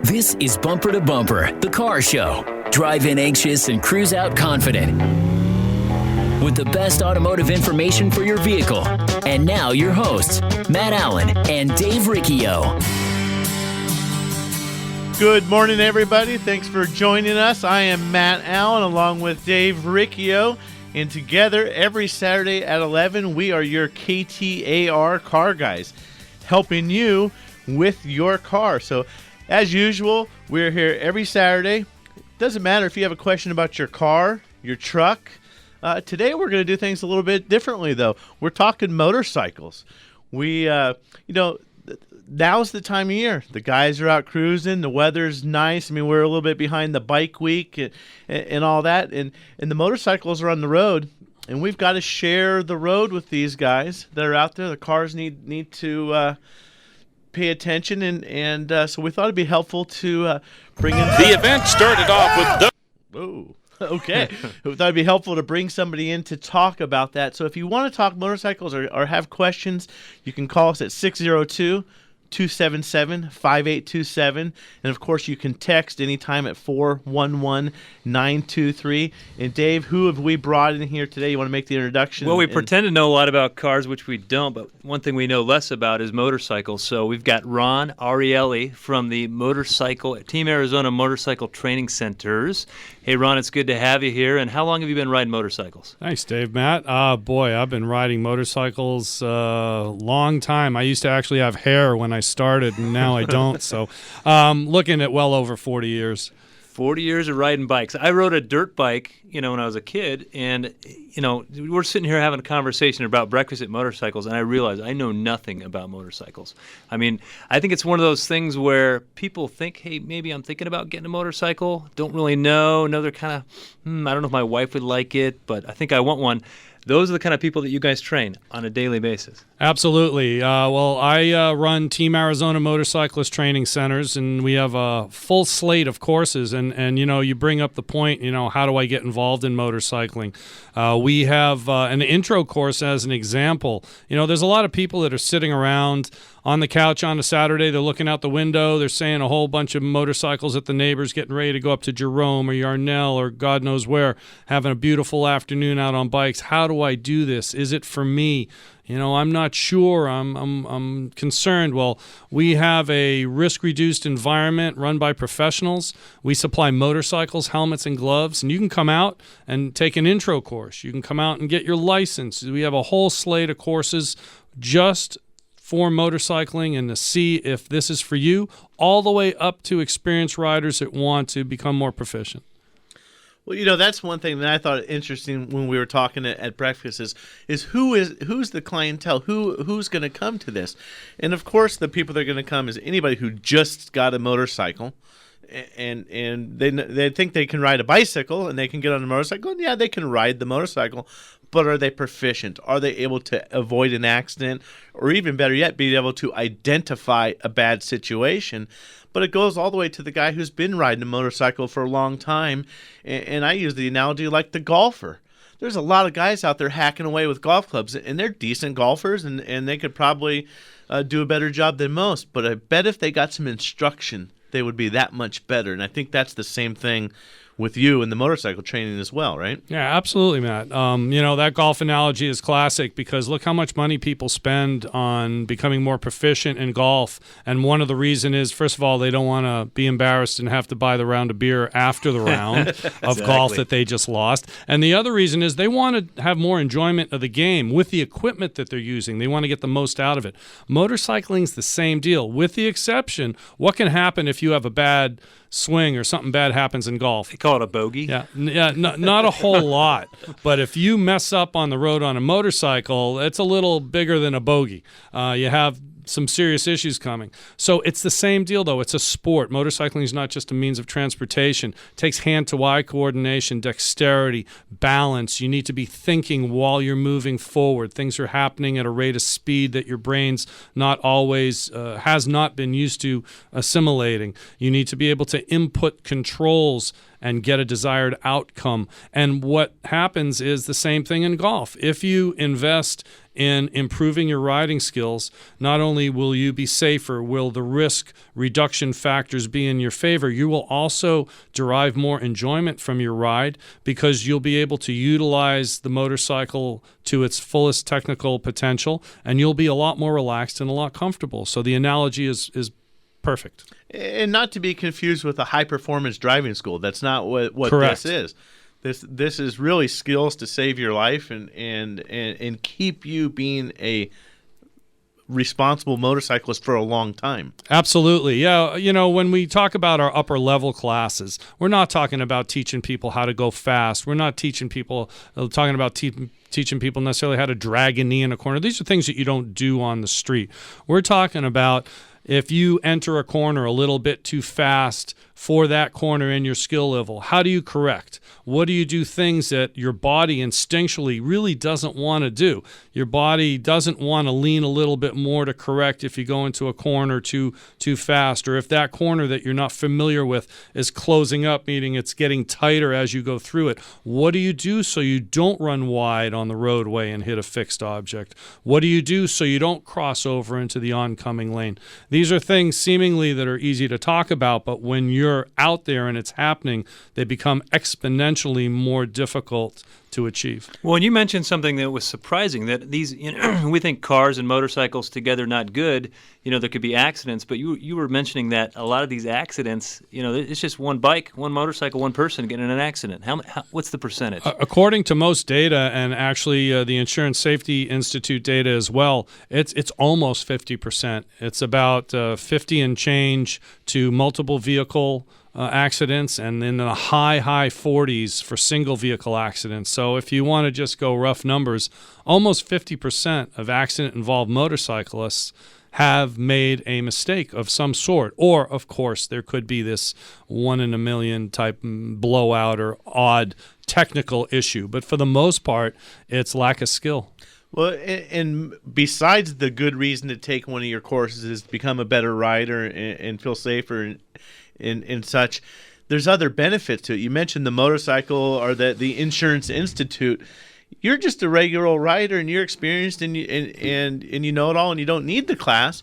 This is Bumper to Bumper, the car show. Drive in anxious and cruise out confident. With the best automotive information for your vehicle. And now your hosts, Matt Allen and Dave Riccio. Good morning, everybody. Thanks for joining us. I am Matt Allen along with Dave Riccio. And together, every Saturday at 11, we are your KTAR car guys, helping you with your car. So, as usual, we're here every Saturday. Doesn't matter if you have a question about your car, your truck. Today, we're going to do things a little bit differently, though. We're talking motorcycles. Now's the time of year. The guys are out cruising. The weather's nice. I mean, we're a little bit behind the bike week and all that. And the motorcycles are on the road. And we've got to share the road with these guys that are out there. The cars need to pay attention. And so we thought it'd be helpful to bring in... The event started off with... Whoa. Okay. We thought it'd be helpful to bring somebody in to talk about that. So if you want to talk motorcycles or have questions, you can call us at 602-277-5827. And, of course, you can text anytime at 411-923. And, Dave, who have we brought in here today? You want to make the introduction? Well, we pretend to know a lot about cars, which we don't, but one thing we know less about is motorcycles. So we've got Ron Ariely from the Team Arizona Motorcycle Training Centers. Hey, Ron, it's good to have you here. And how long have you been riding motorcycles? Thanks, Dave. Matt, boy, I've been riding motorcycles a long time. I used to actually have hair when I started, and now I don't. So looking at well over 40 years. 40 years of riding bikes. I rode a dirt bike, when I was a kid, and, we're sitting here having a conversation about breakfast at motorcycles, and I realized I know nothing about motorcycles. I mean, I think it's one of those things where people think, hey, maybe I'm thinking about getting a motorcycle, don't really know, they're kind of, I don't know if my wife would like it, but I think I want one. Those are the kind of people that you guys train on a daily basis. Absolutely. Well, I run Team Arizona Motorcyclist Training Centers, and we have a full slate of courses. And you bring up the point, how do I get involved in motorcycling? We have an intro course as an example. There's a lot of people that are sitting around on the couch on a Saturday. They're looking out the window. They're saying a whole bunch of motorcycles at the neighbors, getting ready to go up to Jerome or Yarnell or God knows where, having a beautiful afternoon out on bikes. How do I do this? Is it for me? I'm not sure. I'm concerned. Well, we have a risk-reduced environment run by professionals. We supply motorcycles, helmets, and gloves, and you can come out and take an intro course. You can come out and get your license. We have a whole slate of courses just for motorcycling and to see if this is for you, all the way up to experienced riders that want to become more proficient. Well, that's one thing that I thought interesting when we were talking at breakfast is who's the clientele, who's going to come to this, and of course the people that are going to come is anybody who just got a motorcycle, and they think they can ride a bicycle and they can get on a motorcycle, and yeah, they can ride the motorcycle, but are they proficient? Are they able to avoid an accident, or even better yet, be able to identify a bad situation? But it goes all the way to the guy who's been riding a motorcycle for a long time. And I use the analogy like the golfer. There's a lot of guys out there hacking away with golf clubs, and they're decent golfers, and they could probably do a better job than most. But I bet if they got some instruction, they would be that much better. And I think that's the same thing with you and the motorcycle training as well, right? Yeah, absolutely, Matt. That golf analogy is classic because look how much money people spend on becoming more proficient in golf. And one of the reasons is, first of all, they don't want to be embarrassed and have to buy the round of beer after the round of golf that they just lost. And the other reason is they want to have more enjoyment of the game with the equipment that they're using. They want to get the most out of it. Motorcycling's the same deal, with the exception, what can happen if you have a bad swing or something bad happens in golf? They call it a bogey. Yeah, not a whole lot. But if you mess up on the road on a motorcycle, it's a little bigger than a bogey. You have some serious issues coming. So it's the same deal, though. It's a sport. Motorcycling is not just a means of transportation. It takes hand-to-eye coordination, dexterity, balance. You need to be thinking while you're moving forward. Things are happening at a rate of speed that your brain's not always has not been used to assimilating. You need to be able to input controls and get a desired outcome. And what happens is the same thing in golf. If you invest in improving your riding skills, not only will you be safer, will the risk reduction factors be in your favor, you will also derive more enjoyment from your ride because you'll be able to utilize the motorcycle to its fullest technical potential, and you'll be a lot more relaxed and a lot comfortable. So the analogy is perfect. And not to be confused with a high-performance driving school. That's not what Correct. this is. This is really skills to save your life and keep you being a responsible motorcyclist for a long time. Absolutely. Yeah, when we talk about our upper level classes, we're not talking about teaching people how to go fast. We're not teaching people teaching people necessarily how to drag a knee in a corner. These are things that you don't do on the street. We're talking about if you enter a corner a little bit too fast for that corner in your skill level, how do you correct? What do you do things that your body instinctually really doesn't want to do? Your body doesn't want to lean a little bit more to correct if you go into a corner too fast, or if that corner that you're not familiar with is closing up, meaning it's getting tighter as you go through it. What do you do so you don't run wide on the roadway and hit a fixed object? What do you do so you don't cross over into the oncoming lane? These are things seemingly that are easy to talk about, but when you're out there and it's happening, they become exponentially more difficult to achieve. Well, and you mentioned something that was surprising, that these, we think cars and motorcycles together not good, there could be accidents, but you were mentioning that a lot of these accidents, it's just one bike, one motorcycle, one person getting in an accident. What's the percentage? According to most data, and actually the Insurance Safety Institute data as well, it's almost 50%. It's about 50 and change to multiple vehicle accidents, and in the high 40s for single vehicle accidents. So if you want to just go rough numbers, almost 50% of accident-involved motorcyclists have made a mistake of some sort. Or, of course, there could be this 1 in a million type blowout or odd technical issue. But for the most part, it's lack of skill. Well, and besides the good reason to take one of your courses is to become a better rider and feel safer and such, there's other benefits to it. You mentioned the motorcycle or the Insurance Institute. You're just a regular rider and you're experienced and you know it all and you don't need the class,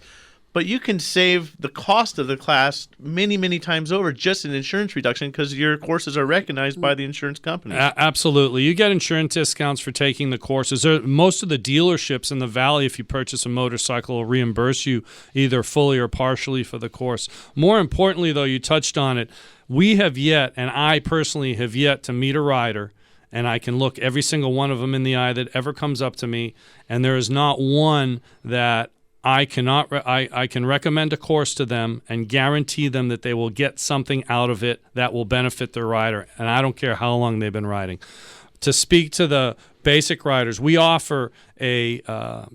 but you can save the cost of the class many, many times over just in insurance reduction because your courses are recognized by the insurance company. Absolutely. You get insurance discounts for taking the courses. Most of the dealerships in the Valley, if you purchase a motorcycle, will reimburse you either fully or partially for the course. More importantly, though, you touched on it, we have yet, and I personally have yet to meet a rider, and I can look every single one of them in the eye that ever comes up to me, and there is not one that I can recommend a course to them and guarantee them that they will get something out of it that will benefit their rider, and I don't care how long they've been riding. To speak to the basic riders, we offer a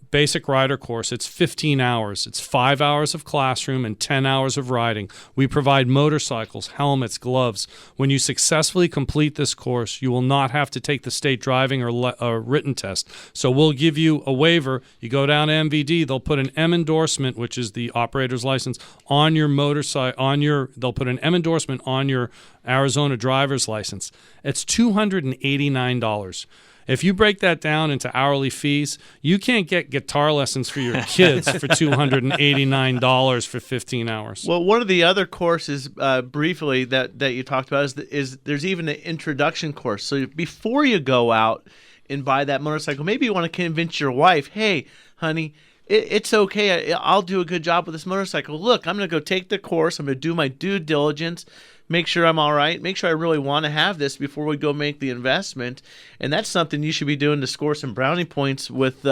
basic rider course. It's 15 hours. It's 5 hours of classroom and 10 hours of riding. We provide motorcycles, helmets, gloves. When you successfully complete this course, you will not have to take the state driving or written test. So we'll give you a waiver. You go down to MVD, they'll put an M endorsement, which is the operator's license, on your motorcycle. They'll put an M endorsement on your Arizona driver's license. It's $289. If you break that down into hourly fees, you can't get guitar lessons for your kids for $289 for 15 hours. Well, one of the other courses, briefly, that you talked about is there's even an introduction course. So before you go out and buy that motorcycle, maybe you want to convince your wife, hey, honey, it's okay. I'll do a good job with this motorcycle. Look, I'm going to go take the course. I'm going to do my due diligence, make sure I'm all right, make sure I really want to have this before we go make the investment. And that's something you should be doing to score some brownie points with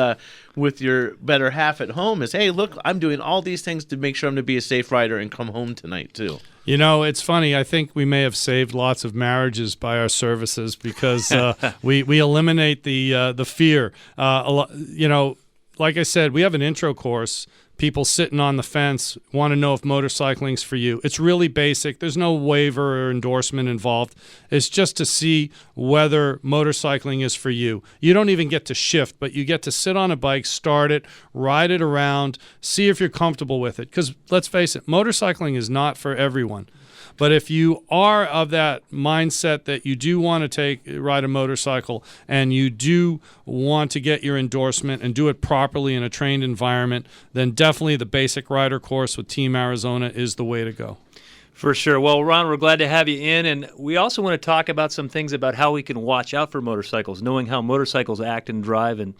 your better half at home is, hey, look, I'm doing all these things to make sure I'm going to be a safe rider and come home tonight too. It's funny. I think we may have saved lots of marriages by our services because we eliminate the fear. Like I said, we have an intro course. People sitting on the fence want to know if motorcycling's for you. It's really basic. There's no waiver or endorsement involved. It's just to see whether motorcycling is for you. You don't even get to shift, but you get to sit on a bike, start it, ride it around, see if you're comfortable with it. Because let's face it, motorcycling is not for everyone. But if you are of that mindset that you do want to ride a motorcycle and you do want to get your endorsement and do it properly in a trained environment, then definitely the basic rider course with Team Arizona is the way to go. For sure. Well, Ron, we're glad to have you in, and we also want to talk about some things about how we can watch out for motorcycles, knowing how motorcycles act and drive, and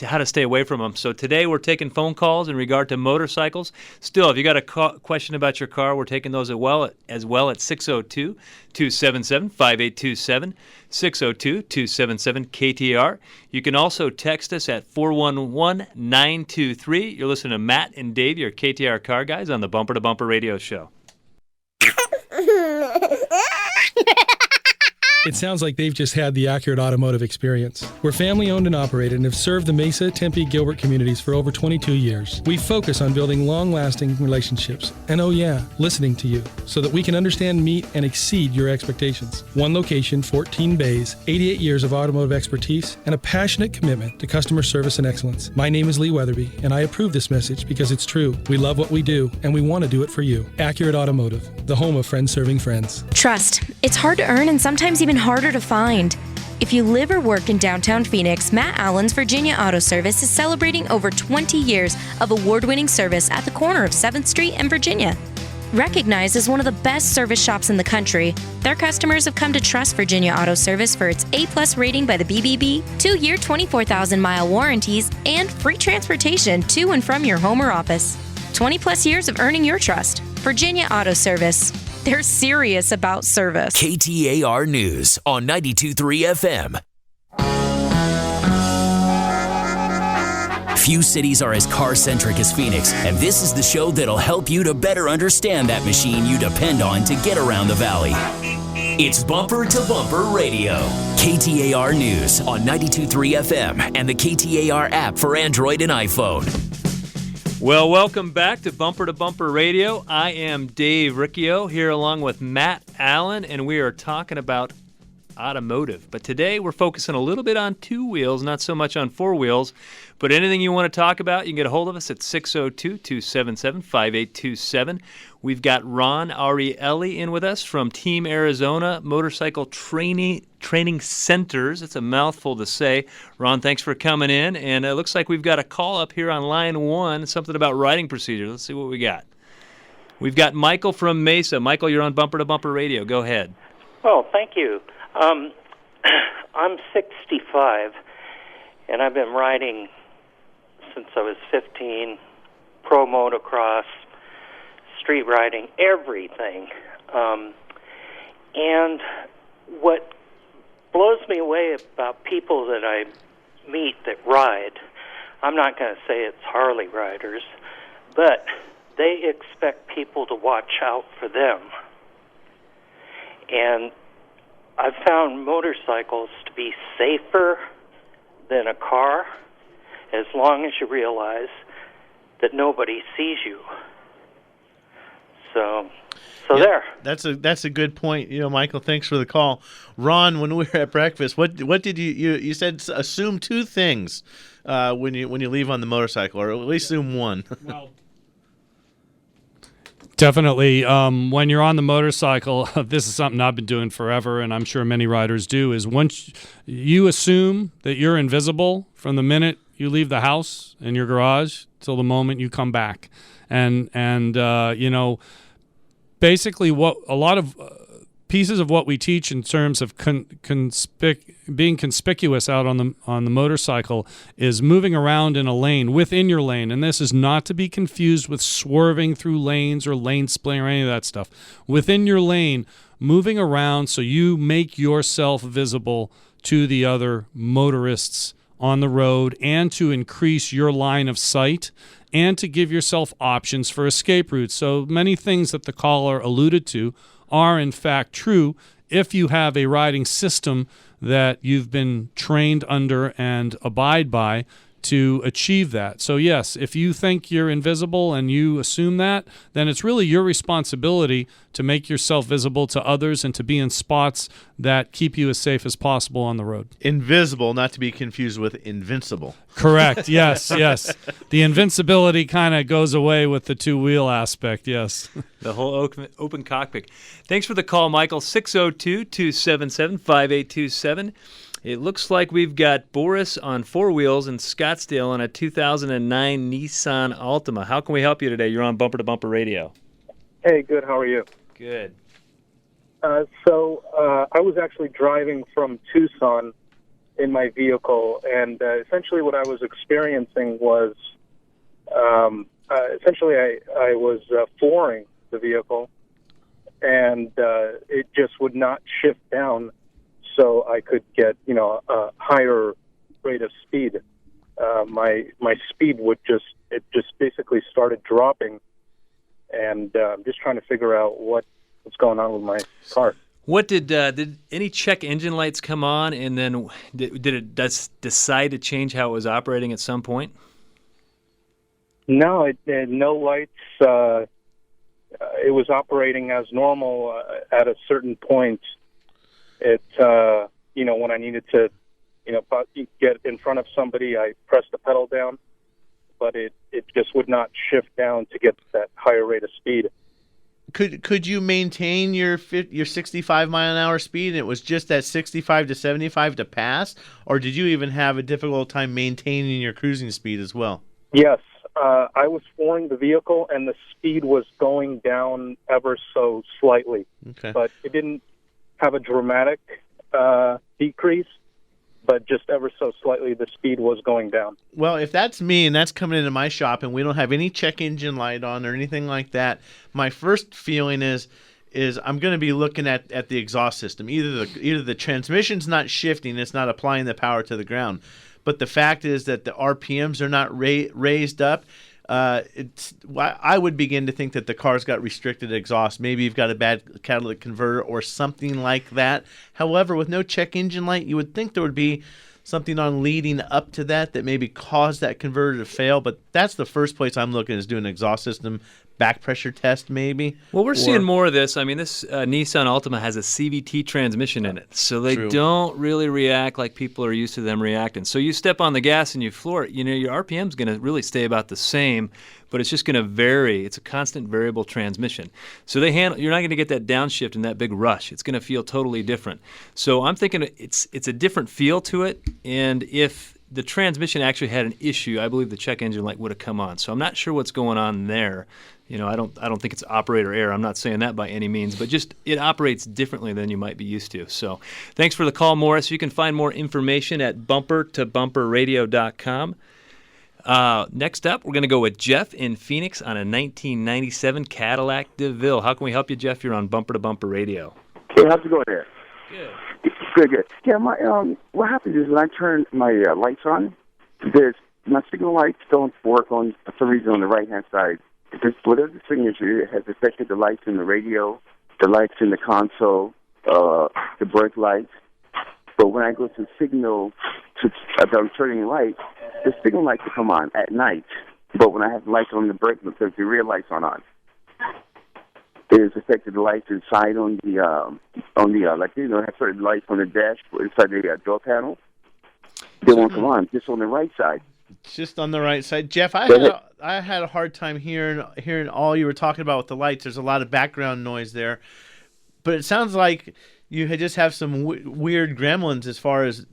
how to stay away from them. So today we're taking phone calls in regard to motorcycles. Still, if you got a question about your car, we're taking those as well at 602-277-5827, 602-277-KTAR. You can also text us at 411-923. You're listening to Matt and Dave, your KTAR car guys, on the Bumper to Bumper radio show. It sounds like they've just had the accurate automotive experience. We're family owned and operated and have served the Mesa, Tempe, Gilbert communities for over 22 years. We focus on building long-lasting relationships and, listening to you so that we can understand, meet, and exceed your expectations. One location, 14 bays, 88 years of automotive expertise, and a passionate commitment to customer service and excellence. My name is Lee Weatherby, and I approve this message because it's true. We love what we do, and we want to do it for you. Accurate Automotive, the home of friends serving friends. Trust. It's hard to earn and sometimes even harder to find. If you live or work in downtown Phoenix, Matt Allen's Virginia Auto Service is celebrating over 20 years of award-winning service at the corner of 7th Street and Virginia. Recognized as one of the best service shops in the country, their customers have come to trust Virginia Auto Service for its A+ rating by the BBB, 2-year 24,000-mile warranties, and free transportation to and from your home or office. 20+ years of earning your trust. Virginia Auto Service. They're serious about service. KTAR News on 92.3 FM. Few cities are as car-centric as Phoenix, and this is the show that'll help you to better understand that machine you depend on to get around the valley. It's Bumper to Bumper Radio. KTAR News on 92.3 FM and the KTAR app for Android and iPhone. Well, welcome back to Bumper Radio. I am Dave Riccio here along with Matt Allen, and we are talking about automotive. But today we're focusing a little bit on two wheels, not so much on four wheels. But anything you want to talk about, you can get a hold of us at 602-277-5827. We've got Ron Ariely in with us from Team Arizona Motorcycle Training Centers. It's a mouthful to say. Ron, thanks for coming in. And it looks like we've got a call up here on line one, something about riding procedures. Let's see what we got. We've got Michael from Mesa. Michael, you're on Bumper to Bumper Radio. Go ahead. Well, thank you. I'm 65, and I've been riding since I was 15, pro motocross, street riding, everything. And what blows me away about people that I meet that ride, I'm not going to say it's Harley riders, but they expect people to watch out for them. And I've found motorcycles to be safer than a car as long as you realize that nobody sees you. So Yeah, there. That's a good point. Michael, thanks for the call. Ron, when we were at breakfast, what did you said assume two things when you leave on the motorcycle, or at least assume one. Well, definitely. When you're on the motorcycle, this is something I've been doing forever, and I'm sure many riders do, is once you assume that you're invisible from the minute you leave the house in your garage till the moment you come back. And basically what a lot of pieces of what we teach in terms of being conspicuous out on the motorcycle is moving around in a lane, within your lane. And this is not to be confused with swerving through lanes or lane splitting or any of that stuff. Within your lane, moving around so you make yourself visible to the other motorists on the road, and to increase your line of sight, and to give yourself options for escape routes. So many things that the caller alluded to are in fact true if you have a riding system that you've been trained under and abide by to achieve that. So yes, if you think you're invisible and you assume that, then it's really your responsibility to make yourself visible to others and to be in spots that keep you as safe as possible on the road. Invisible, not to be confused with invincible. Correct. Yes, yes. The invincibility kind of goes away with the two-wheel aspect, yes. The whole open cockpit. Thanks for the call, Michael. 602-277-5827. It looks like we've got Boris on four wheels in Scottsdale on a 2009 Nissan Altima. How can we help you today? You're on Bumper to Bumper Radio. Hey, good. How are you? Good. I was actually driving from Tucson in my vehicle, and essentially what I was experiencing was I was flooring the vehicle, and it just would not shift down so I could get, a higher rate of speed. My speed just basically started dropping, and I'm just trying to figure out what's going on with my car. What did any check engine lights come on, and then did it decide to change how it was operating at some point? No, it had no lights. It was operating as normal at a certain point. When I needed to, get in front of somebody, I pressed the pedal down, but it just would not shift down to get that higher rate of speed. Could you maintain your 65 mile an hour speed and it was just that 65 to 75 to pass, or did you even have a difficult time maintaining your cruising speed as well? Yes, I was flooring the vehicle and the speed was going down ever so slightly, but it didn't have a dramatic decrease, but just ever so slightly the speed was going down. Well, if that's me and that's coming into my shop and we don't have any check engine light on or anything like that, my first feeling is I'm going to be looking at the exhaust system. Either the transmission's not shifting, it's not applying the power to the ground, but the fact is that the RPMs are not raised up. I would begin to think that the car's got restricted exhaust. Maybe you've got a bad catalytic converter or something like that. However, with no check engine light, you would think there would be something on leading up to that maybe caused that converter to fail. But that's the first place I'm looking, is doing an exhaust system back pressure test maybe. Well, we're seeing more of this. I mean, this Nissan Altima has a CVT transmission in it, so they don't really react like people are used to them reacting. So you step on the gas and you floor it, your RPM's going to really stay about the same, but it's just going to vary. It's a constant variable transmission. So you're not going to get that downshift and that big rush. It's going to feel totally different. So I'm thinking it's a different feel to it, and if the transmission actually had an issue, I believe the check engine light would have come on. So I'm not sure what's going on there. I don't think it's operator error. I'm not saying that by any means, but just it operates differently than you might be used to. So thanks for the call, Morris. You can find more information at bumpertobumperradio.com. Next up, we're going to go with Jeff in Phoenix on a 1997 Cadillac DeVille. How can we help you, Jeff? You're on Bumper to Bumper Radio. Hey, how's it going there? Good. Good. Yeah, what happens is when I turn my lights on, my signal lights don't work for some reason on the right-hand side. Whatever the signature has affected the lights in the radio, the lights in the console, the brake lights. But when I go to signal I'm turning lights, the signal lights will come on at night. But when I have the lights on the brake, because the rear lights aren't on. It has affected the lights inside on the have certain lights on the dash inside the door panel. They won't come on, just on the right side. Just on the right side. Jeff, I had a hard time hearing all you were talking about with the lights. There's a lot of background noise there. But it sounds like you just have some weird gremlins as far as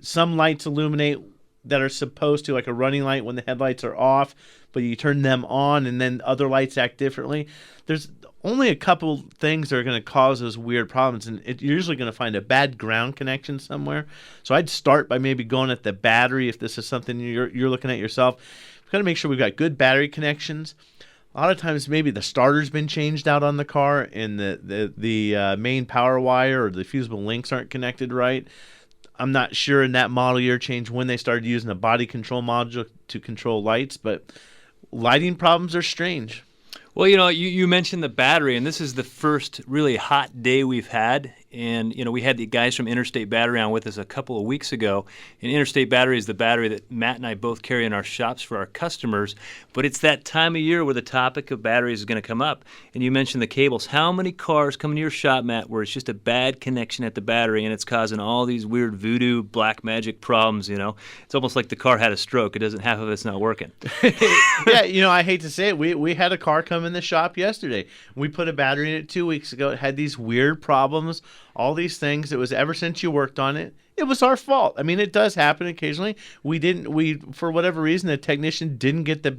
some lights illuminate that are supposed to, like a running light when the headlights are off, but you turn them on and then other lights act differently. There's only a couple things that are going to cause those weird problems, and you're usually going to find a bad ground connection somewhere. So I'd start by maybe going at the battery if this is something you're looking at yourself. We've got to make sure we've got good battery connections. A lot of times maybe the starter's been changed out on the car and the main power wire or the fusible links aren't connected right. I'm not sure in that model year change when they started using a body control module to control lights, but lighting problems are strange. Well, you mentioned the battery, and this is the first really hot day we've had And, we had the guys from Interstate Battery on with us a couple of weeks ago. And Interstate Battery is the battery that Matt and I both carry in our shops for our customers. But it's that time of year where the topic of batteries is going to come up. And you mentioned the cables. How many cars come into your shop, Matt, where it's just a bad connection at the battery and it's causing all these weird voodoo, black magic problems, It's almost like the car had a stroke. It doesn't, half of it's not working. Yeah, I hate to say it. We had a car come in the shop yesterday. We put a battery in it 2 weeks ago. It had these weird problems, all these things. It was ever since you worked on it. It was our fault. I mean, it does happen occasionally. We for whatever reason, the technician didn't get the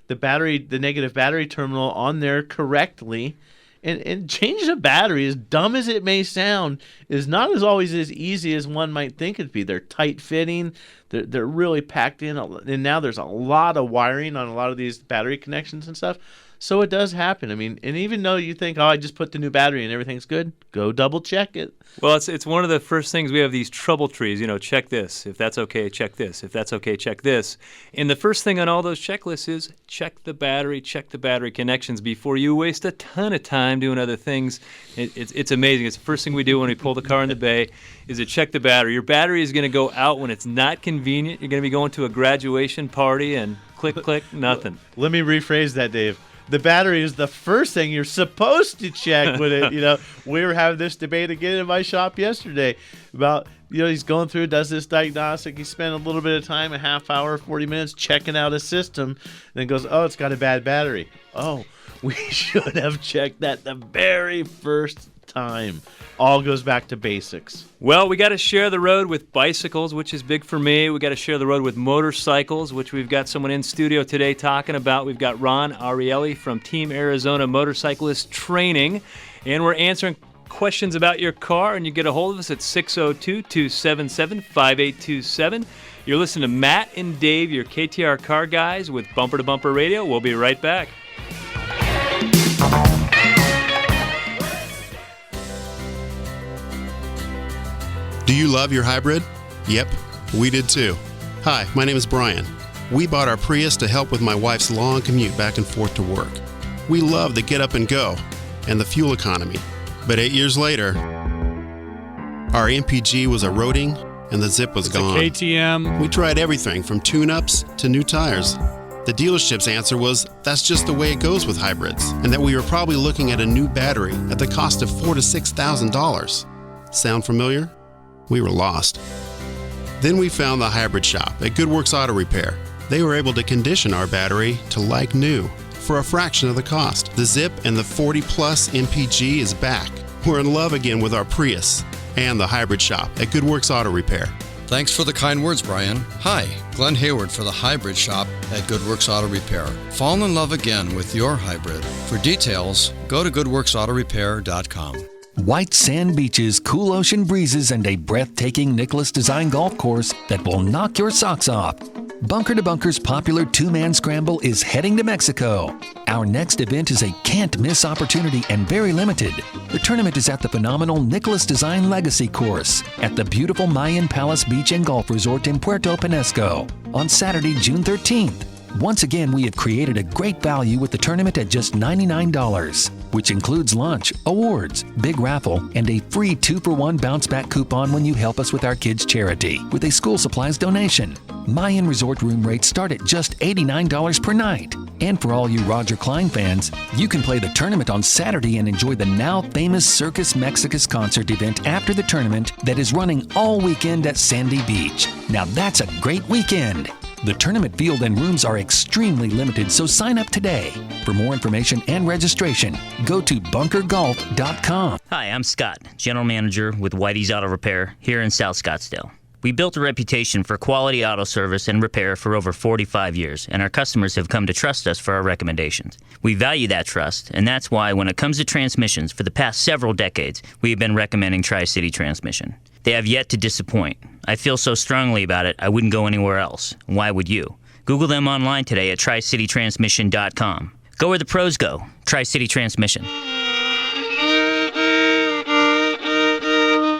negative battery terminal on there correctly. And changing a battery, as dumb as it may sound, is not always as easy as one might think it'd be. They're tight fitting, they're really packed in, and now there's a lot of wiring on a lot of these battery connections and stuff. So it does happen. I mean, and even though you think, I just put the new battery and everything's good, go double check it. Well, it's one of the first things. We have these trouble trees, check this. If that's okay, check this. If that's okay, check this. And the first thing on all those checklists is check the battery connections before you waste a ton of time doing other things. It's amazing. It's the first thing we do when we pull the car in the bay is to check the battery. Your battery is going to go out when it's not convenient. You're going to be going to a graduation party and click, nothing. Let me rephrase that, Dave. The battery is the first thing you're supposed to check with it. We were having this debate again in my shop yesterday about, he's going through, does this diagnostic. He spent a little bit of time, a half hour, 40 minutes, checking out a system, and then goes, it's got a bad battery. Oh, we should have checked that the very first time. All goes back to basics. Well, we got to share the road with bicycles, which is big for me. We got to share the road with motorcycles, which we've got someone in studio today talking about. We've got Ron Ariely from Team Arizona Motorcyclist Training, and we're answering questions about your car, and you get a hold of us at 602-277-5827. You're listening to Matt and Dave, your KTAR car guys, with Bumper to Bumper Radio. We'll be right back. Do you love your hybrid? Yep, we did too. Hi, my name is Brian. We bought our Prius to help with my wife's long commute back and forth to work. We love the get up and go and the fuel economy. But 8 years later, our MPG was eroding and the zip was gone. KTM. We tried everything from tune-ups to new tires. The dealership's answer was that's just the way it goes with hybrids, and that we were probably looking at a new battery at the cost of $4,000 to $6,000. Sound familiar? We were lost. Then we found the hybrid shop at GoodWorks Auto Repair. They were able to condition our battery to like new for a fraction of the cost. The Zip and the 40-plus MPG is back. We're in love again with our Prius and the hybrid shop at GoodWorks Auto Repair. Thanks for the kind words, Brian. Hi, Glenn Hayward for the hybrid shop at GoodWorks Auto Repair. Fall in love again with your hybrid. For details, go to goodworksautorepair.com. White sand beaches, cool ocean breezes, and a breathtaking Nicklaus Design golf course that will knock your socks off. Bunker to Bunker's popular two-man scramble is heading to Mexico. Our next event is a can't-miss opportunity and very limited. The tournament is at the phenomenal Nicklaus Design Legacy course at the beautiful Mayan Palace Beach and Golf Resort in Puerto Peñasco on Saturday, June 13th. Once again, we have created a great value with the tournament at just $99, which includes lunch, awards, big raffle, and a free 2-for-1 bounce-back coupon when you help us with our kids' charity with a school supplies donation. Mayan Resort room rates start at just $89 per night. And for all you Roger Clyne fans, you can play the tournament on Saturday and enjoy the now famous Circus Mexicus concert event after the tournament that is running all weekend at Sandy Beach. Now that's a great weekend. The tournament field and rooms are extremely limited, so sign up today. For more information and registration, go to bunkergolf.com. Hi, I'm Scott, General Manager with Whitey's Auto Repair here in South Scottsdale. We built a reputation for quality auto service and repair for over 45 years, and our customers have come to trust us for our recommendations. We value that trust, and that's why when it comes to transmissions, for the past several decades, we have been recommending Tri-City Transmission. They have yet to disappoint. I feel so strongly about it, I wouldn't go anywhere else. Why would you? Google them online today at tricitytransmission.com. Go where the pros go. Tri-City Transmission.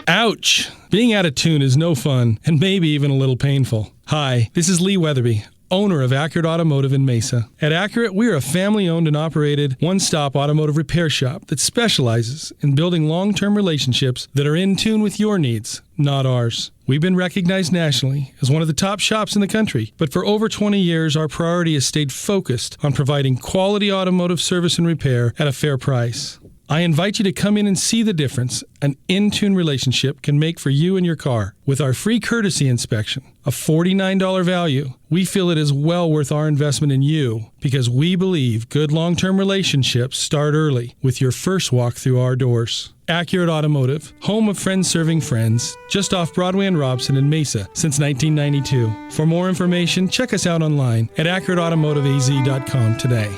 Ouch! Being out of tune is no fun, and maybe even a little painful. Hi, this is Lee Weatherby, owner of Accurate Automotive in Mesa. At Accurate, we are a family-owned and operated one-stop automotive repair shop that specializes in building long-term relationships that are in tune with your needs, not ours. We've been recognized nationally as one of the top shops in the country, but for over 20 years, our priority has stayed focused on providing quality automotive service and repair at a fair price. I invite you to come in and see the difference an in-tune relationship can make for you and your car. With our free courtesy inspection, a $49 value, we feel it is well worth our investment in you because we believe good long-term relationships start early with your first walk through our doors. Accurate Automotive, home of friends serving friends, just off Broadway and Robson in Mesa since 1992. For more information, check us out online at accurateautomotiveaz.com today.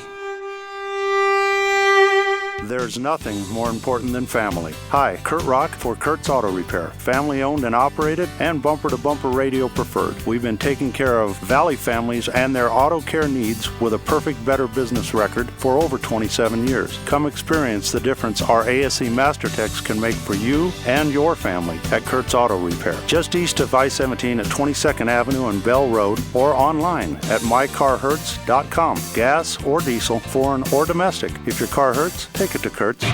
There's nothing more important than family. Hi, Kurt Rock for Kurt's Auto Repair. Family owned and operated and bumper-to-bumper radio preferred. We've been taking care of Valley families and their auto care needs with a perfect Better Business record for over 27 years. Come experience the difference our ASE MasterTechs can make for you and your family at Kurt's Auto Repair. Just east of I-17 at 22nd Avenue and Bell Road or online at mycarhurts.com. Gas or diesel, foreign or domestic. If your car hurts, take it to Kurtz.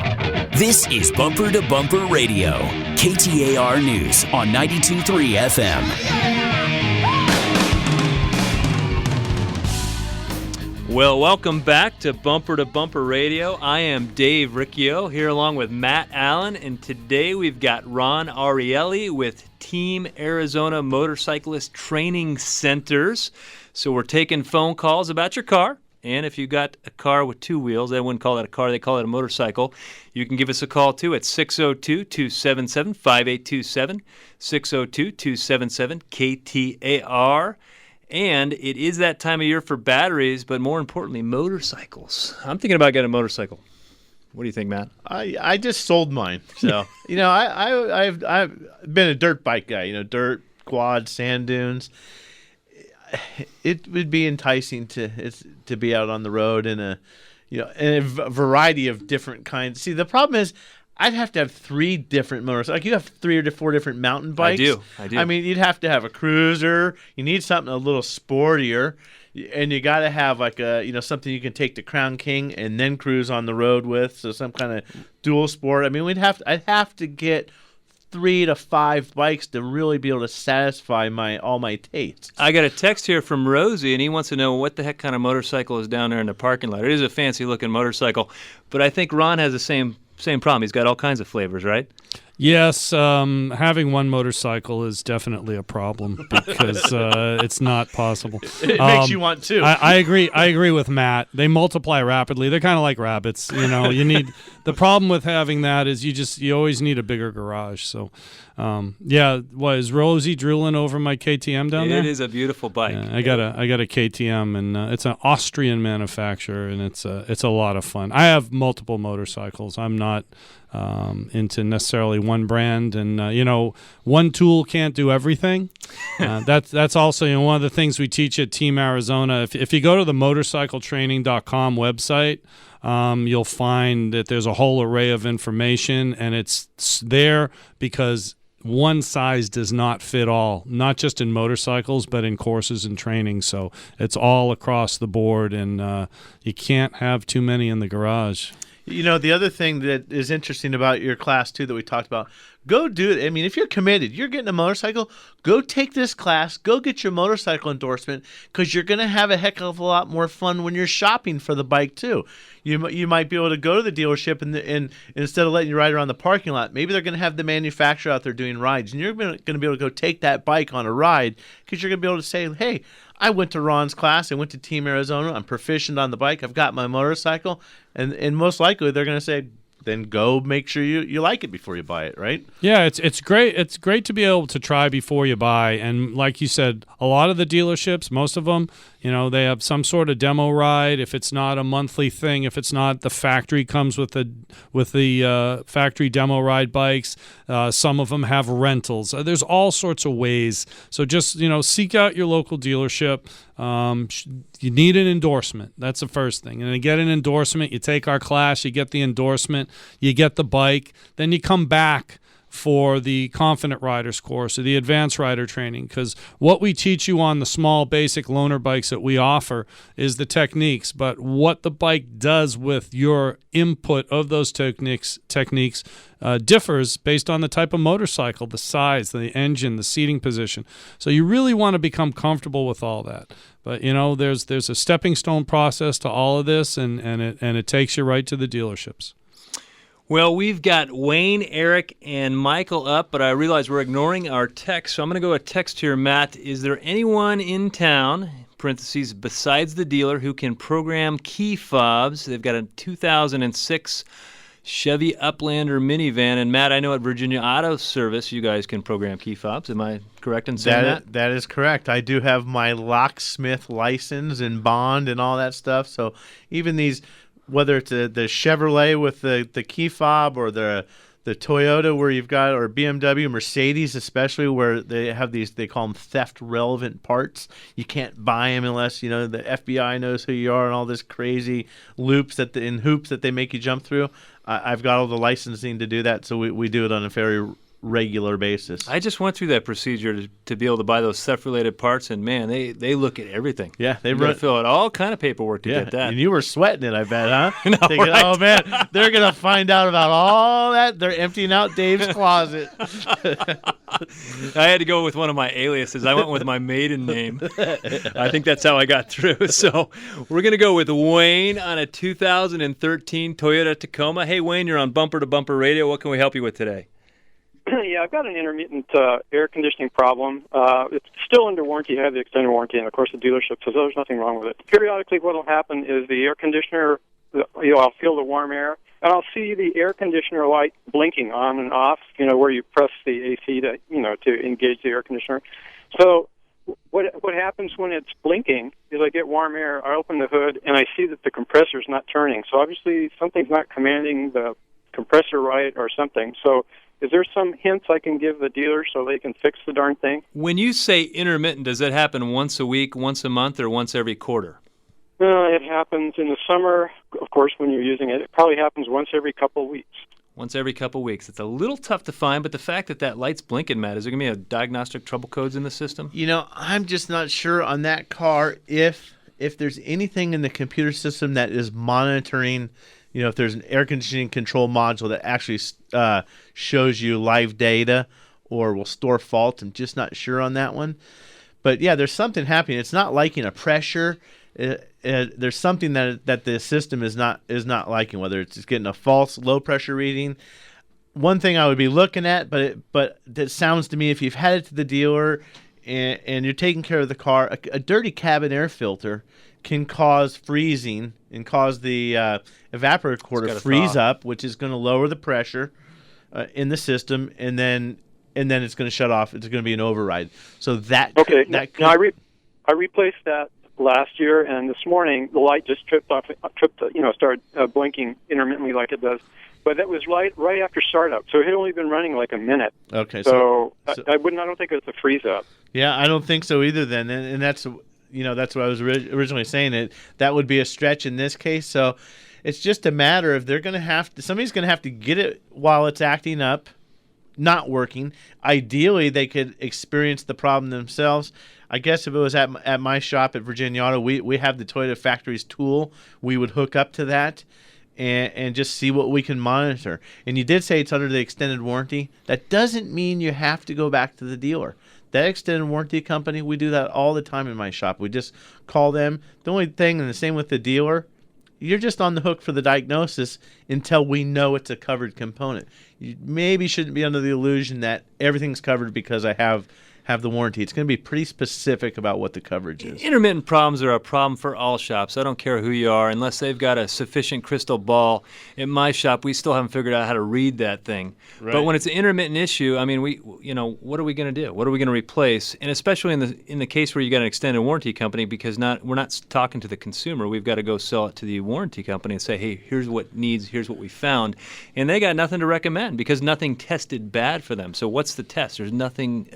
This is Bumper to Bumper Radio, KTAR News on 92.3 FM. Well, welcome back to Bumper Radio. I am Dave Riccio here along with Matt Allen, and today we've got Ron Ariely with Team Arizona Motorcyclist Training Centers. So we're taking phone calls about your car. And if you got a car with two wheels, they wouldn't call it a car, they call it a motorcycle. You can give us a call, too, at 602-277-5827, 602-277-KTAR. And it is that time of year for batteries, but more importantly, motorcycles. I'm thinking about getting a motorcycle. What do you think, Matt? I just sold mine. So, I've been a dirt bike guy, dirt, quad, sand dunes. It would be enticing to be out on the road in a variety of different kinds. See, the problem is I'd have to have three different motorcycles. Like you have 3 or 4 different mountain bikes. I do. I mean, you'd have to have a cruiser. You need something a little sportier, and you got to have like something you can take to Crown King and then cruise on the road with. So some kind of dual sport. I mean, I'd have to get 3 to 5 bikes to really be able to satisfy all my tastes. I got a text here from Rosie, and he wants to know what the heck kind of motorcycle is down there in the parking lot. It is a fancy-looking motorcycle, but I think Ron has the same problem. He's got all kinds of flavors, right? Yes, having one motorcycle is definitely a problem because it's not possible. It makes you want two. I agree with Matt. They multiply rapidly. They're kind of like rabbits. You need the problem with having that is you always need a bigger garage. So, is Rosie drooling over my KTM down there? It is a beautiful bike. Yeah, I got a KTM, and it's an Austrian manufacturer, and it's a lot of fun. I have multiple motorcycles. I'm not into necessarily one brand, and one tool can't do everything. That's also one of the things we teach at Team Arizona. If you go to the motorcycletraining.com website, you'll find that there's a whole array of information, and it's there because one size does not fit all, not just in motorcycles, but in courses and training. So it's all across the board, and you can't have too many in the garage. The other thing that is interesting about your class, too, that we talked about, go do it. I mean, if you're committed, you're getting a motorcycle, go take this class, go get your motorcycle endorsement, because you're going to have a heck of a lot more fun when you're shopping for the bike, too. You might be able to go to the dealership and instead of letting you ride around the parking lot, maybe they're going to have the manufacturer out there doing rides, and you're going to be able to go take that bike on a ride because you're going to be able to say, hey, I went to Ron's class. I went to Team Arizona. I'm proficient on the bike. I've got my motorcycle. And most likely they're going to say, then go make sure you like it before you buy it, right? Yeah, it's great. It's great to be able to try before you buy. And like you said, a lot of the dealerships, most of them, they have some sort of demo ride. If it's not a monthly thing, if it's not the factory comes with the factory demo ride bikes, some of them have rentals. There's all sorts of ways. So just seek out your local dealership. You need an endorsement. That's the first thing. And to get an endorsement, you take our class, you get the endorsement, you get the bike, then you come back for the Confident Riders course or the Advanced Rider training, because what we teach you on the small basic loaner bikes that we offer is the techniques, but what the bike does with your input of those techniques differs based on the type of motorcycle, the size, the engine, the seating position. So you really want to become comfortable with all that. But there's a stepping stone process to all of this, and it takes you right to the dealerships. Well, we've got Wayne, Eric, and Michael up, but I realize we're ignoring our text, so I'm going to go a text here, Matt. Is there anyone in town, parentheses, besides the dealer, who can program key fobs? They've got a 2006 Chevy Uplander minivan, and Matt, I know at Virginia Auto Service you guys can program key fobs. Am I correct in saying that? That is correct. I do have my locksmith license and bond and all that stuff, so even these, whether it's the Chevrolet with the key fob or the Toyota where you've got, or BMW, Mercedes especially, where they have these, they call them theft relevant parts. You can't buy them unless the FBI knows who you are and all this crazy hoops that they make you jump through. I've got all the licensing to do that, so we do it on a very regular basis. I just went through that procedure to be able to buy those theft-related parts, and man, they look at everything. Yeah, they fill out all kind of paperwork to get that. And you were sweating it, I bet, huh? No, thinking, right? Oh man, they're gonna find out about all that. They're emptying out Dave's closet. I had to go with one of my aliases. I went with my maiden name. I think that's how I got through. So we're going to go with Wayne on a 2013 Toyota Tacoma. Hey, Wayne, you're on Bumper to Bumper Radio. What can we help you with today? Yeah, I've got an intermittent air conditioning problem. It's still under warranty. I have the extended warranty, and of course the dealership says there's nothing wrong with it. Periodically what will happen is the air conditioner, I'll feel the warm air, and I'll see the air conditioner light blinking on and off, where you press the AC to engage the air conditioner. So what happens when it's blinking is I get warm air, I open the hood, and I see that the compressor's not turning. So obviously something's not commanding the compressor right or something. So is there some hints I can give the dealer so they can fix the darn thing? When you say intermittent, does that happen once a week, once a month, or once every quarter? It happens in the summer, of course, when you're using it. It probably happens once every couple of weeks. Once every couple of weeks. It's a little tough to find, but the fact that light's blinking, Matt, is there going to be a diagnostic trouble codes in the system? I'm just not sure on that car if there's anything in the computer system that is monitoring, if there's an air conditioning control module that actually shows you live data or will store faults. I'm just not sure on that one. But yeah, there's something happening. It's not liking a pressure. There's something that the system is not liking, whether it's just getting a false low pressure reading. One thing I would be looking at, but it sounds to me, if you've had it to the dealer and you're taking care of the car, a dirty cabin air filter can cause freezing and cause the evaporator core to freeze up, which is going to lower the pressure in the system, and then it's going to shut off. It's going to be an override. So I replaced that last year, and this morning the light just started blinking intermittently like it does. But that was right after startup, so it had only been running like a minute. Okay, so I don't think it's a freeze up. Yeah, I don't think so either. Then, and that's that's what I was originally saying. That would be a stretch in this case. So it's just a matter of somebody's going to have to get it while it's acting up, not working. Ideally, they could experience the problem themselves. I guess if it was at my shop at Virginia Auto, we have the Toyota Factories tool. We would hook up to that and just see what we can monitor. And you did say it's under the extended warranty. That doesn't mean you have to go back to the dealer. That extended warranty company, we do that all the time in my shop. We just call them. The only thing, and the same with the dealer, you're just on the hook for the diagnosis until we know it's a covered component. You maybe shouldn't be under the illusion that everything's covered because I have the warranty. It's going to be pretty specific about what the coverage is. Intermittent problems are a problem for all shops. I don't care who you are, unless they've got a sufficient crystal ball. In my shop, we still haven't figured out how to read that thing. Right. But when it's an intermittent issue, I mean, what are we going to do? What are we going to replace? And especially in the case where you got an extended warranty company, because we're not talking to the consumer. We've got to go sell it to the warranty company and say, hey, here's what we found, and they got nothing to recommend because nothing tested bad for them. So what's the test? There's nothing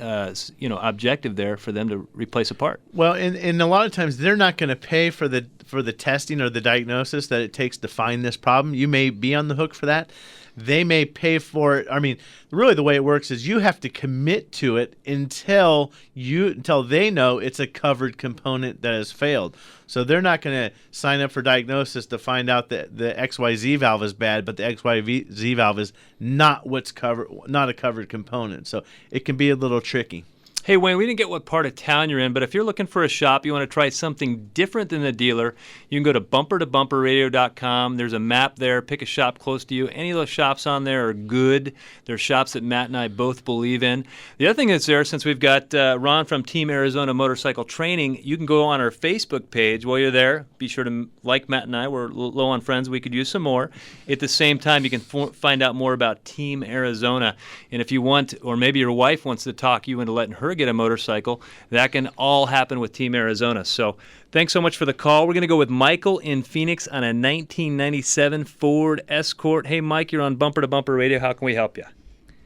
objective there for them to replace a part. Well, and a lot of times they're not going to pay for the testing or the diagnosis that it takes to find this problem. You may be on the hook for that. they may pay for it. I mean, really the way it works is you have to commit to it until they know it's a covered component that has failed. So they're not going to sign up for diagnosis to find out that the XYZ valve is bad, but the XYZ valve is not a covered component. So it can be a little tricky. Hey, Wayne, we didn't get what part of town you're in, but if you're looking for a shop, you want to try something different than the dealer, you can go to bumpertobumperradio.com. There's a map there. Pick a shop close to you. Any of those shops on there are good. They're shops that Matt and I both believe in. The other thing that's there, since we've got Ron from Team Arizona Motorcycle Training, you can go on our Facebook page. While you're there, be sure to like Matt and I. We're low on friends. We could use some more. At the same time, you can find out more about Team Arizona. And if you want, or maybe your wife wants to talk you into letting her get a motorcycle, that can all happen with Team Arizona. So thanks so much for the call. We're going to go with Michael in Phoenix on a 1997 Ford Escort. Hey, Mike, you're on Bumper to Bumper Radio. How can we help you?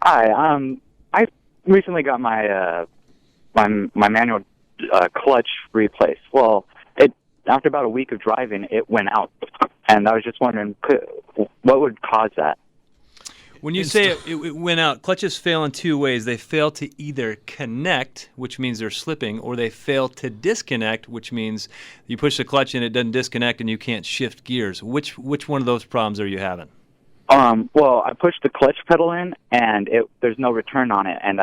Hi. I recently got my my manual clutch replaced. Well, after about a week of driving, it went out, and I was just wondering what would cause that. When you say it went out, clutches fail in two ways. They fail to either connect, which means they're slipping, or they fail to disconnect, which means you push the clutch and it doesn't disconnect and you can't shift gears. Which one of those problems are you having? Well, I pushed the clutch pedal in, and there's no return on it. And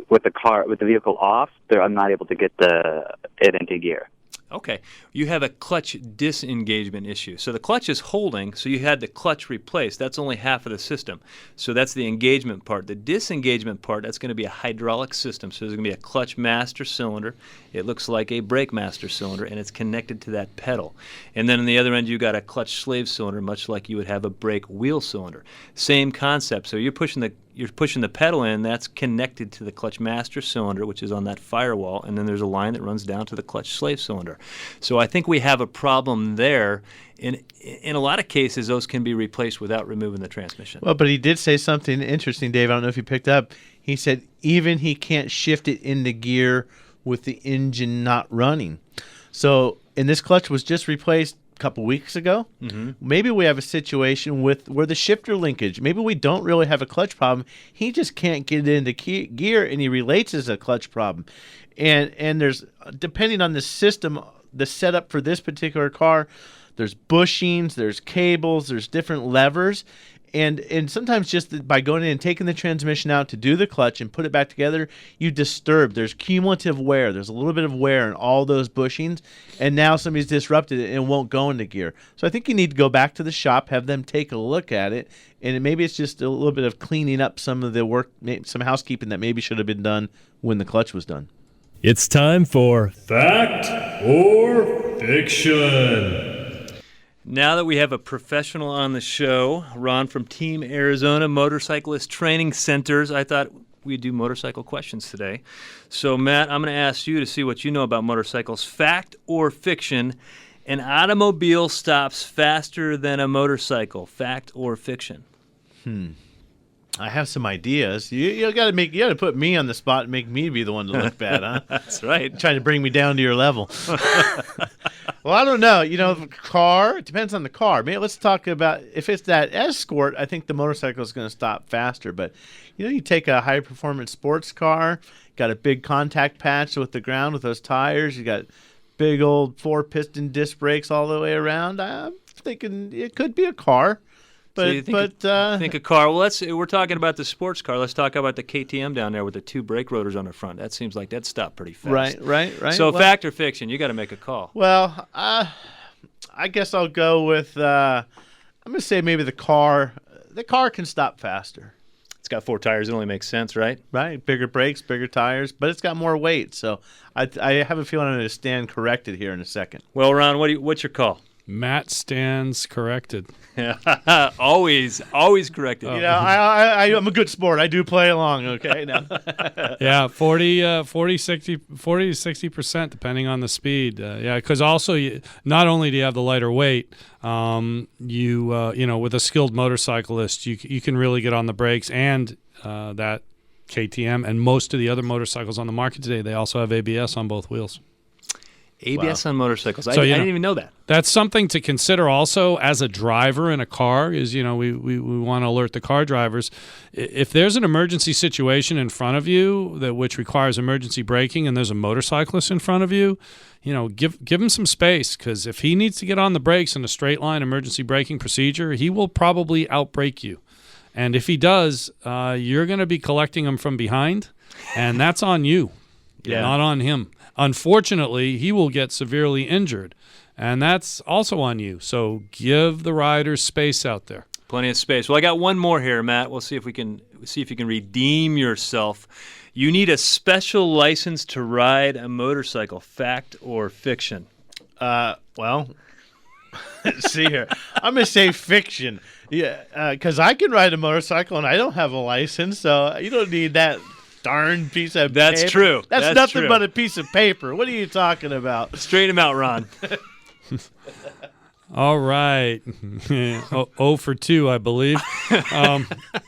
with the vehicle off, I'm not able to get it into gear. Okay. You have a clutch disengagement issue. So the clutch is holding, so you had the clutch replaced. That's only half of the system. So that's the engagement part. The disengagement part, that's going to be a hydraulic system. So there's going to be a clutch master cylinder. It looks like a brake master cylinder, and it's connected to that pedal. And then on the other end, you got a clutch slave cylinder, much like you would have a brake wheel cylinder. Same concept. So you're pushing the pedal in, that's connected to the clutch master cylinder, which is on that firewall, and then there's a line that runs down to the clutch slave cylinder. So I think we have a problem there. In a lot of cases, those can be replaced without removing the transmission. Well, but he did say something interesting, Dave. I don't know if you picked up. He said even he can't shift it into gear with the engine not running. So, and this clutch was just replaced couple weeks ago. Mm-hmm. Maybe we have a situation where the shifter linkage, maybe we don't really have a clutch problem. He just can't get it into gear, and he relates as a clutch problem. And there's, depending on the system, the setup for this particular car, there's bushings, there's cables, there's different levers. And sometimes just by going in and taking the transmission out to do the clutch and put it back together, you disturb. There's cumulative wear. There's a little bit of wear in all those bushings, and now somebody's disrupted it and it won't go into gear. So I think you need to go back to the shop, have them take a look at it, and maybe it's just a little bit of cleaning up some of the work, some housekeeping that maybe should have been done when the clutch was done. It's time for Fact or Fiction. Now that we have a professional on the show, Ron from Team Arizona Motorcyclist Training Centers, I thought we'd do motorcycle questions today. So, Matt, I'm going to ask you to see what you know about motorcycles. Fact or fiction, an automobile stops faster than a motorcycle. Fact or fiction? I have some ideas. You got to put me on the spot and make me be the one to look bad, huh? That's right. Trying to bring me down to your level. Well, I don't know. The car, it depends on the car. Maybe let's talk about, if it's that Escort, I think the motorcycle is going to stop faster. But, you take a high-performance sports car, got a big contact patch with the ground with those tires, you got big old 4-piston disc brakes all the way around. I'm thinking it could be a car. But, so you think a car. Well, we're talking about the sports car. Let's talk about the KTM down there with the 2 brake rotors on the front. That seems like that stopped pretty fast. Right. So fact or fiction? You got to make a call. Well, I guess I'll go with, I'm going to say maybe the car. The car can stop faster. It's got 4 tires. It only makes sense, right? Right. Bigger brakes, bigger tires, but it's got more weight. So I have a feeling I'm going to stand corrected here in a second. Well, Ron, what's your call? Matt stands corrected. always corrected. I'm a good sport. I do play along, okay? Now. Yeah, 40 to 60%, depending on the speed. Because also, not only do you have the lighter weight, with a skilled motorcyclist, you can really get on the brakes, and that KTM and most of the other motorcycles on the market today, they also have ABS on both wheels. ABS on motorcycles. I So, didn't even know that. That's something to consider also as a driver in a car is, we want to alert the car drivers. If there's an emergency situation in front of you which requires emergency braking and there's a motorcyclist in front of you, give him some space, because if he needs to get on the brakes in a straight line emergency braking procedure, he will probably outbrake you. And if he does, you're going to be collecting him from behind, and that's on you, not on him. Unfortunately, he will get severely injured, and that's also on you. So give the riders space out there. Plenty of space. Well, I got one more here, Matt. We'll see if you can redeem yourself. You need a special license to ride a motorcycle. Fact or fiction? Well, see here. I'm going to say fiction. Yeah, because I can ride a motorcycle and I don't have a license, so you don't need that darn piece of paper. That's true. That's nothing but a piece of paper. What are you talking about? Straighten him out, Ron. All right. 0 for 2, I believe.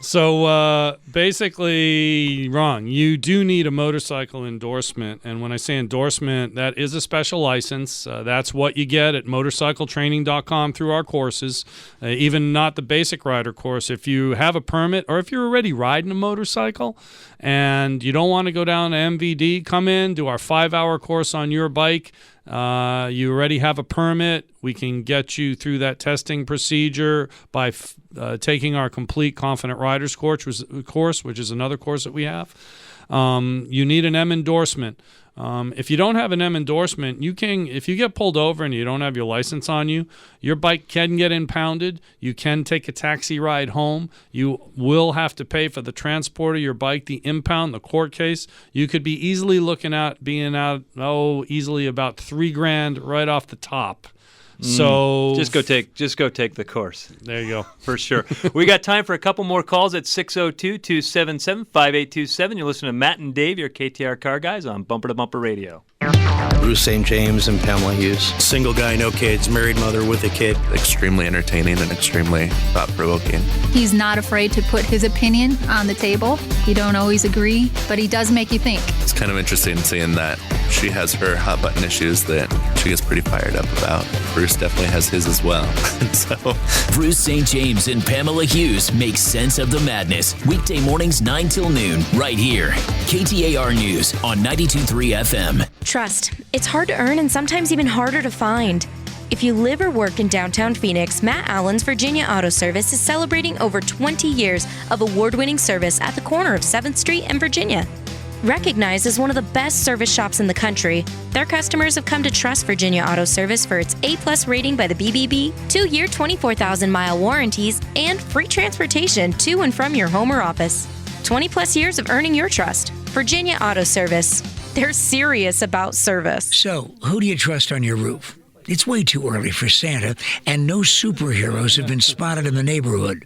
So basically, wrong. You do need a motorcycle endorsement. And when I say endorsement, that is a special license. That's what you get at motorcycletraining.com through our courses, even not the basic rider course. If you have a permit or if you're already riding a motorcycle and you don't want to go down to MVD, come in, do our 5-hour course on your bike. You already have a permit. We can get you through that testing procedure by taking our complete Confident Riders course, which is another course that we have. You need an M endorsement. If you don't have an M endorsement, if you get pulled over and you don't have your license on you, your bike can get impounded. You can take a taxi ride home. You will have to pay for the transport of your bike, the impound, the court case. You could be easily looking at being out, easily about $3,000 right off the top. So just go take the course. There you go. For sure. We got time for a couple more calls at 602-277-5827. You're listening to Matt and Dave, your KTAR car guys on Bumper to Bumper Radio. Bruce St. James and Pamela Hughes. Single guy, no kids, married mother with a kid. Extremely entertaining and extremely thought-provoking. He's not afraid to put his opinion on the table. You don't always agree, but he does make you think. It's kind of interesting seeing that she has her hot-button issues that she gets pretty fired up about. Bruce definitely has his as well. Bruce St. James and Pamela Hughes make sense of the madness. Weekday mornings 9 till noon, right here. KTAR News on 92.3 FM. Trust. It's hard to earn and sometimes even harder to find. If you live or work in downtown Phoenix, Matt Allen's Virginia Auto Service is celebrating over 20 years of award-winning service at the corner of 7th Street and Virginia. Recognized as one of the best service shops in the country, their customers have come to trust Virginia Auto Service for its A+ rating by the BBB, 2-year 24,000-mile warranties, and free transportation to and from your home or office. 20+ years of earning your trust. Virginia Auto Service. They're serious about service. So, who do you trust on your roof? It's way too early for Santa, and no superheroes have been spotted in the neighborhood.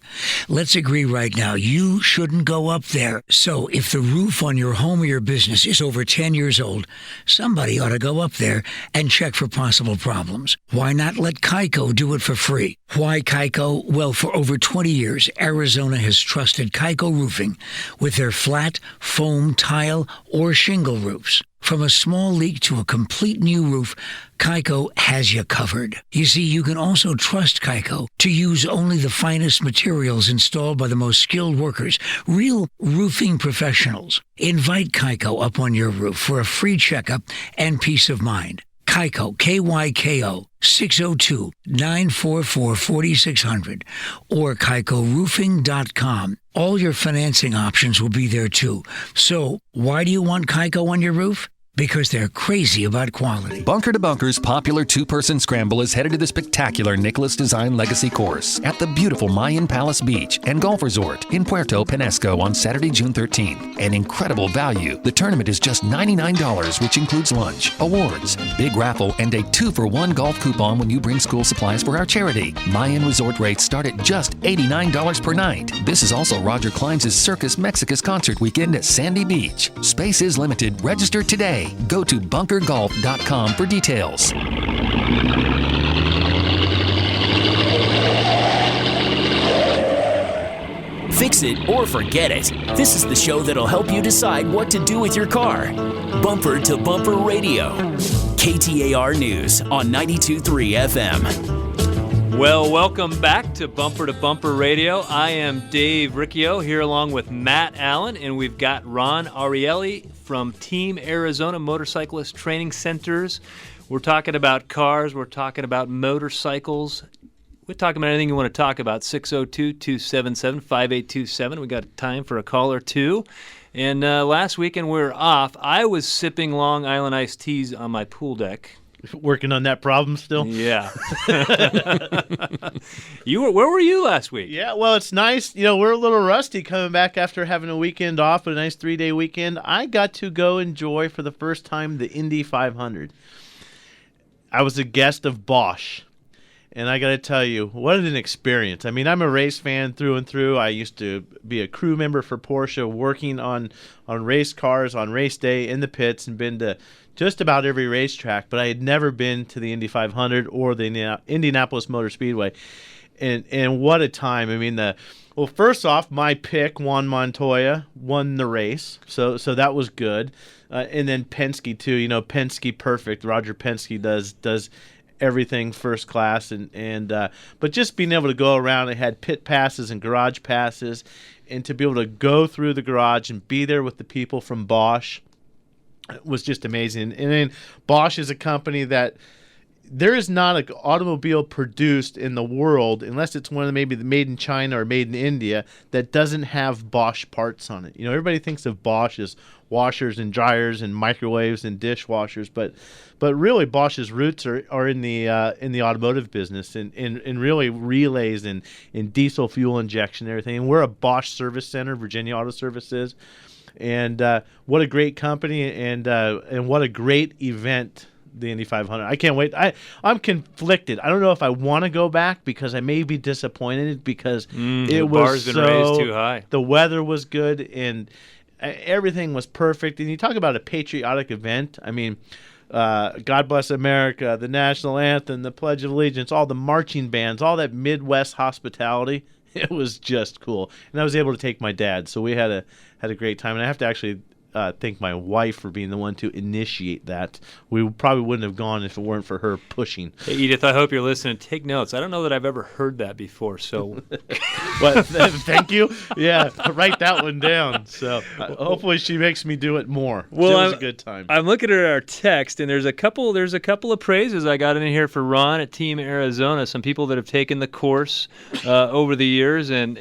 Let's agree right now, you shouldn't go up there. So, if the roof on your home or your business is over 10 years old, somebody ought to go up there and check for possible problems. Why not let Kaiko do it for free? Why Kaiko? Well, for over 20 years, Arizona has trusted Kaiko Roofing with their flat, foam, tile, or shingle roofs. From a small leak to a complete new roof, Kaiko has you covered. You see, you can also trust Kaiko to use only the finest materials installed by the most skilled workers, real roofing professionals. Invite Kaiko up on your roof for a free checkup and peace of mind. Kaiko, KYKO, 602-944-4600 or KaikoRoofing.com. All your financing options will be there too. So, why do you want Kaiko on your roof? Because they're crazy about quality. Bunker to Bunker's popular two-person scramble is headed to the spectacular Nicholas Design Legacy Course at the beautiful Mayan Palace Beach and Golf Resort in Puerto Penasco on Saturday, June 13th. An incredible value. The tournament is just $99, which includes lunch, awards, big raffle, and a 2-for-1 golf coupon when you bring school supplies for our charity. Mayan Resort rates start at just $89 per night. This is also Roger Klein's Circus Mexicus concert weekend at Sandy Beach. Space is limited. Register today. Go to bunkergolf.com for details. Fix it or forget it. This is the show that'll help you decide what to do with your car. Bumper to Bumper Radio. KTAR News on 92.3 FM. Well, welcome back to Bumper Radio. I am Dave Riccio here along with Matt Allen, and we've got Ron Ariely from Team Arizona Motorcyclist Training Centers. We're talking about cars. We're talking about motorcycles. We're talking about anything you want to talk about. 602-277-5827. We got time for a call or two. And last weekend we were off. I was sipping Long Island iced teas on my pool deck. Working on that problem still? Yeah. Where were you last week? Yeah, well, it's nice. We're a little rusty coming back after having a weekend off, but a nice 3-day weekend. I got to go enjoy for the first time the Indy 500. I was a guest of Bosch. And I got to tell you, what an experience. I mean, I'm a race fan through and through. I used to be a crew member for Porsche, working on race cars on race day in the pits, and been to just about every racetrack. But I had never been to the Indy 500 or the Indianapolis Motor Speedway. And what a time. I mean, first off, my pick, Juan Montoya, won the race. So that was good. And then Penske, too. Penske perfect. Roger Penske does everything first class, but just being able to go around, I had pit passes and garage passes, and to be able to go through the garage and be there with the people from Bosch was just amazing. And then Bosch is a company that there is not an automobile produced in the world, unless it's one of maybe made in China or made in India, that doesn't have Bosch parts on it. Everybody thinks of Bosch as washers and dryers and microwaves and dishwashers, but really Bosch's roots are in the automotive business and really relays and in diesel fuel injection and everything. And we're a Bosch service center, Virginia Auto Services, and what a great company and what a great event. The Indy 500. I can't wait. I'm conflicted. I don't know if I want to go back because I may be disappointed because the bar's been raised too high. The weather was good and everything was perfect. And you talk about a patriotic event. I mean, God Bless America, the national anthem, the Pledge of Allegiance, all the marching bands, all that Midwest hospitality. It was just cool. And I was able to take my dad, so we had a great time. And I have to actually thank my wife for being the one to initiate that. We probably wouldn't have gone if it weren't for her pushing. Hey, Edith, I hope you're listening. Take notes. I don't know that I've ever heard that before, so. Well, thank you. Yeah, write that one down. So hopefully she makes me do it more. Well, it was a good time. I'm looking at our text, and there's a couple of praises I got in here for Ron at Team Arizona. Some people that have taken the course over the years and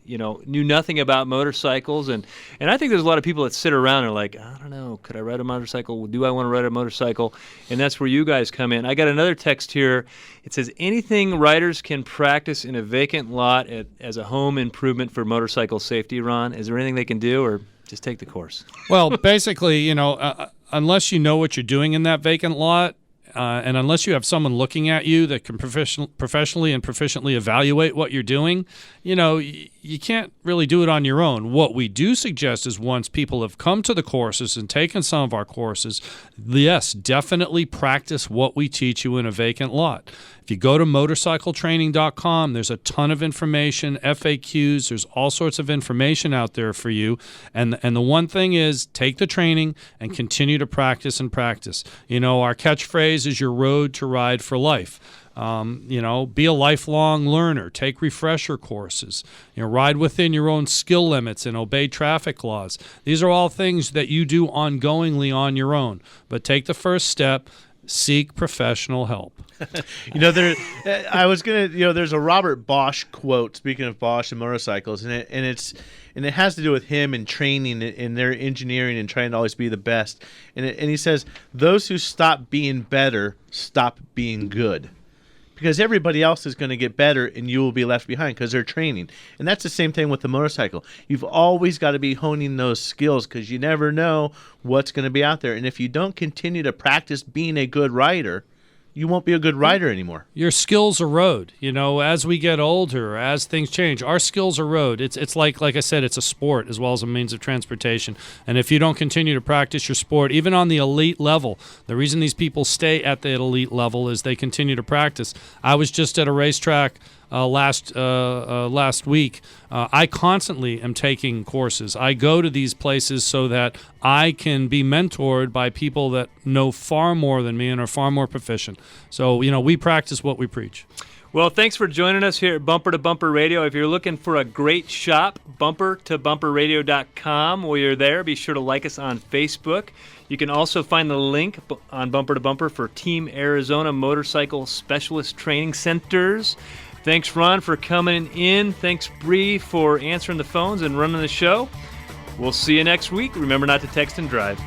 knew nothing about motorcycles, and I think there's a lot of people that sit around and are like, I don't know, could I ride a motorcycle? Do I want to ride a motorcycle? And that's where you guys come in. I got another text here. It says, anything riders can practice in a vacant lot as a home improvement for motorcycle safety, Ron? Is there anything they can do, or just take the course? Well, basically, unless you know what you're doing in that vacant lot, and unless you have someone looking at you that can professionally and proficiently evaluate what you're doing, you can't really do it on your own. What we do suggest is once people have come to the courses and taken some of our courses, yes, definitely practice what we teach you in a vacant lot. If you go to motorcycletraining.com, there's a ton of information, FAQs, there's all sorts of information out there for you. And the one thing is, take the training and continue to practice and practice. Our catchphrase is your road to ride for life. Be a lifelong learner. Take refresher courses. Ride within your own skill limits and obey traffic laws. These are all things that you do ongoingly on your own. But take the first step. Seek professional help. There's a Robert Bosch quote, speaking of Bosch and motorcycles, and it has to do with him and training and their engineering and trying to always be the best. And he says, those who stop being better stop being good. Because everybody else is going to get better and you will be left behind because they're training. And that's the same thing with the motorcycle. You've always got to be honing those skills because you never know what's going to be out there. And if you don't continue to practice being a good rider, you won't be a good rider anymore. Your skills erode. As we get older, as things change, our skills erode. It's like I said, it's a sport as well as a means of transportation. And if you don't continue to practice your sport, even on the elite level, the reason these people stay at the elite level is they continue to practice. I was just at a racetrack last week, I constantly am taking courses. I go to these places so that I can be mentored by people that know far more than me and are far more proficient. So, we practice what we preach. Well, thanks for joining us here at Bumper to Bumper Radio. If you're looking for a great shop, bumpertobumperradio.com. While you're there, be sure to like us on Facebook. You can also find the link on Bumper to Bumper for Team Arizona Motorcycle Specialist Training Centers. Thanks, Ron, for coming in. Thanks, Bree, for answering the phones and running the show. We'll see you next week. Remember not to text and drive.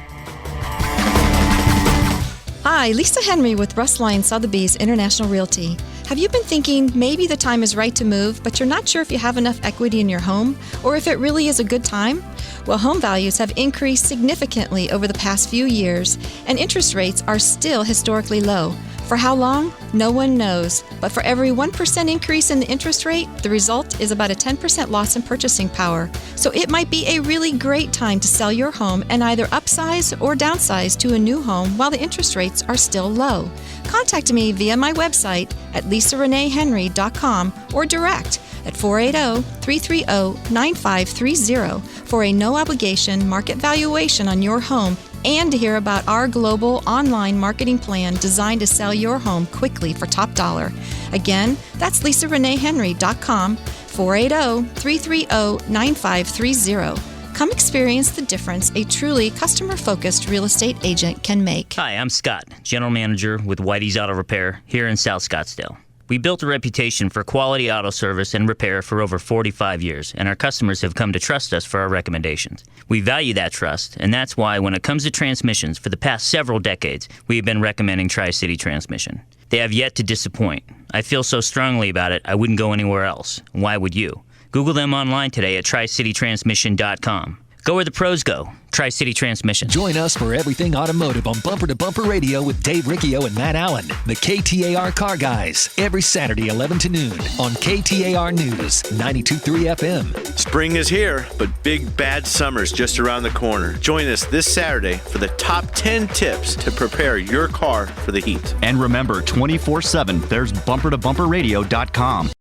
Hi, Lisa Henry with Russ Lyons Sotheby's International Realty. Have you been thinking maybe the time is right to move, but you're not sure if you have enough equity in your home or if it really is a good time? Well, home values have increased significantly over the past few years, and interest rates are still historically low. For how long? No one knows. But for every 1% increase in the interest rate, the result is about a 10% loss in purchasing power. So it might be a really great time to sell your home and either upsize or downsize to a new home while the interest rates are still low. Contact me via my website at lisareneehenry.com or direct at 480-330-9530 for a no-obligation market valuation on your home and to hear about our global online marketing plan designed to sell your home quickly for top dollar. Again, that's lisareneehenry.com, 480-330-9530. Come experience the difference a truly customer-focused real estate agent can make. Hi, I'm Scott, General Manager with Whitey's Auto Repair here in South Scottsdale. We built a reputation for quality auto service and repair for over 45 years, and our customers have come to trust us for our recommendations. We value that trust, and that's why when it comes to transmissions, for the past several decades, we have been recommending Tri-City Transmission. They have yet to disappoint. I feel so strongly about it, I wouldn't go anywhere else. Why would you? Google them online today at tricitytransmission.com. Go where the pros go. Tri-City Transmission. Join us for everything automotive on Bumper to Bumper Radio with Dave Riccio and Matt Allen, the KTAR Car Guys, every Saturday 11 to noon on KTAR News, 92.3 FM. Spring is here, but big bad summer's just around the corner. Join us this Saturday for the top 10 tips to prepare your car for the heat. And remember, 24/7, there's bumpertobumperradio.com.